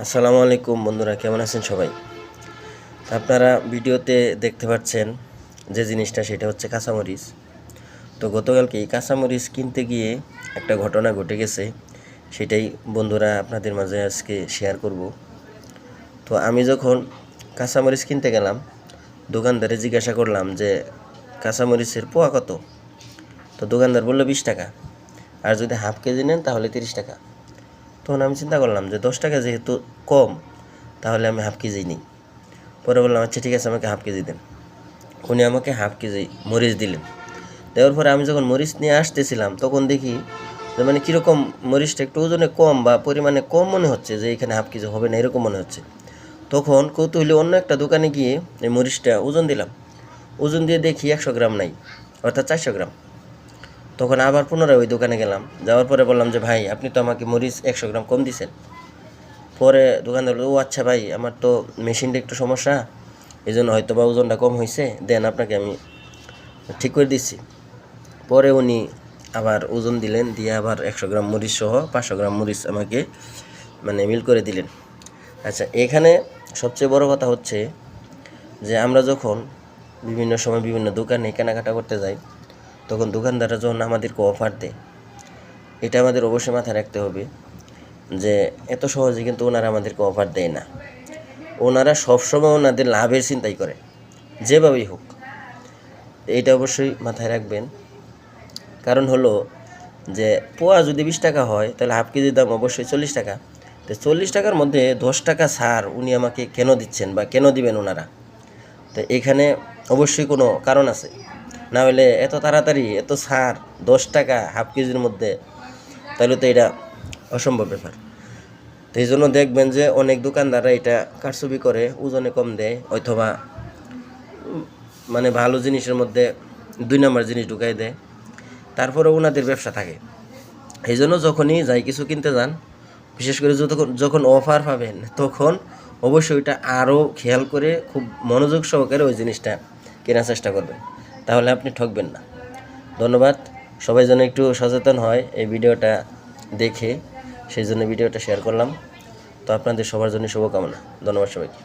আসসালামু আলাইকুম বন্ধুরা, কেমন আছেন সবাই? আপনারা ভিডিওতে দেখতে পাচ্ছেন যে জিনিসটা, সেটা হচ্ছে কাঁচামরিচ। তো গতকালকে এই কাঁচামরিচ কিনতে গিয়ে একটা ঘটনা ঘটে গেছে, সেটাই বন্ধুরা আপনাদের মাঝে আজকে শেয়ার করব। তো আমি যখন কাঁচামরিচ কিনতে গেলাম, দোকানদারে জিজ্ঞাসা করলাম যে কাঁচামরিচের পোয়া কত? তো দোকানদার বলল 20 টাকা, আর যদি হাফ কেজি নেন তাহলে 30 টাকা। তখন আমি চিন্তা করলাম যে 10 টাকা যেহেতু কম, তাহলে আমি হাফ কেজি নিই। পরে বললাম আচ্ছা ঠিক আছে, আমাকে হাফ কেজি দেন। উনি আমাকে হাফ কেজি মরিচ দিলেন। দেওয়ার পরে আমি যখন মরিচ নিয়ে আসতেছিলাম, তখন দেখি যে মানে কীরকম মরিচটা একটু ওজনে কম বা পরিমাণে কম মনে হচ্ছে, যে এখানে হাফ কেজি হবে না এরকম মনে হচ্ছে। তখন কৌতূহলী অন্য একটা দোকানে গিয়ে এই মরিচটা ওজন দিলাম। ওজন দিয়ে দেখি 100 গ্রাম নাই, অর্থাৎ 400 গ্রাম। তখন আবার পুনরায় ওই দোকানে গেলাম, যাওয়ার পরে বললাম যে ভাই, আপনি তো আমাকে মরিচ 100 গ্রাম কম দিছেন। পরে দোকানদার বলল, ও আচ্ছা ভাই, আমার তো মেশিনটা একটু সমস্যা, এই জন্য হয়তো বা ওজনটা কম হয়েছে, দেন আপনাকে আমি ঠিক করে দিচ্ছি। পরে উনি আবার ওজন দিলেন, দিয়ে আবার 100 গ্রাম মরিচ সহ 500 গ্রাম মরিচ আমাকে মিল করে দিলেন। আচ্ছা, এখানে সবচেয়ে বড় কথা হচ্ছে যে আমরা যখন বিভিন্ন সময় বিভিন্ন দোকানে কেনাকাটা করতে যাই, তখন দোকানদাররা যখন আমাদেরকে অফার দেয়, এটা আমাদের অবশ্যই মাথায় রাখতে হবে যে এত সহজে কিন্তু ওনারা আমাদেরকে অফার দেয় না। ওনারা সবসময় ওনাদের লাভের চিন্তাই করে, যেভাবেই হোক। এইটা অবশ্যই মাথায় রাখবেন। কারণ হলো যে পোয়া যদি 20 টাকা হয়, তাহলে হাফ কেজির দাম অবশ্যই 40 টাকা। তো 40 টাকার মধ্যে 10 টাকা ছাড় উনি আমাকে কেন দিচ্ছেন বা কেন দিবেন ওনারা? তো এখানে অবশ্যই কোনো কারণ আছে, না হলে এত তাড়াতাড়ি এত ছাড় 10 টাকা হাফ কেজির মধ্যে, তাহলে তো এটা অসম্ভব ব্যাপার। তো এই জন্য দেখবেন যে অনেক দোকানদাররা এটা কারচুপি করে, ওজনে কম দেয়, অথবা ভালো জিনিসের মধ্যে 2 নম্বর জিনিস ঢুকাই দেয়, তারপরে ওনাদের ব্যবসা থাকে। এই জন্য যখনই যাই কিছু কিনতে যান, বিশেষ করে যখন অফার পাবেন, তখন অবশ্যই ওইটা আরও খেয়াল করে খুব মনোযোগ সহকারে ওই জিনিসটা কেনার চেষ্টা করবেন, তাহলে আপনি ঠকবেন না। ধন্যবাদ। সবাই যেন একটু সচেতন হয় এই ভিডিওটা দেখে, সেই জন্য ভিডিওটা শেয়ার করলাম। তো আপনাদের সবার জন্য শুভকামনা। ধন্যবাদ সবাইকে।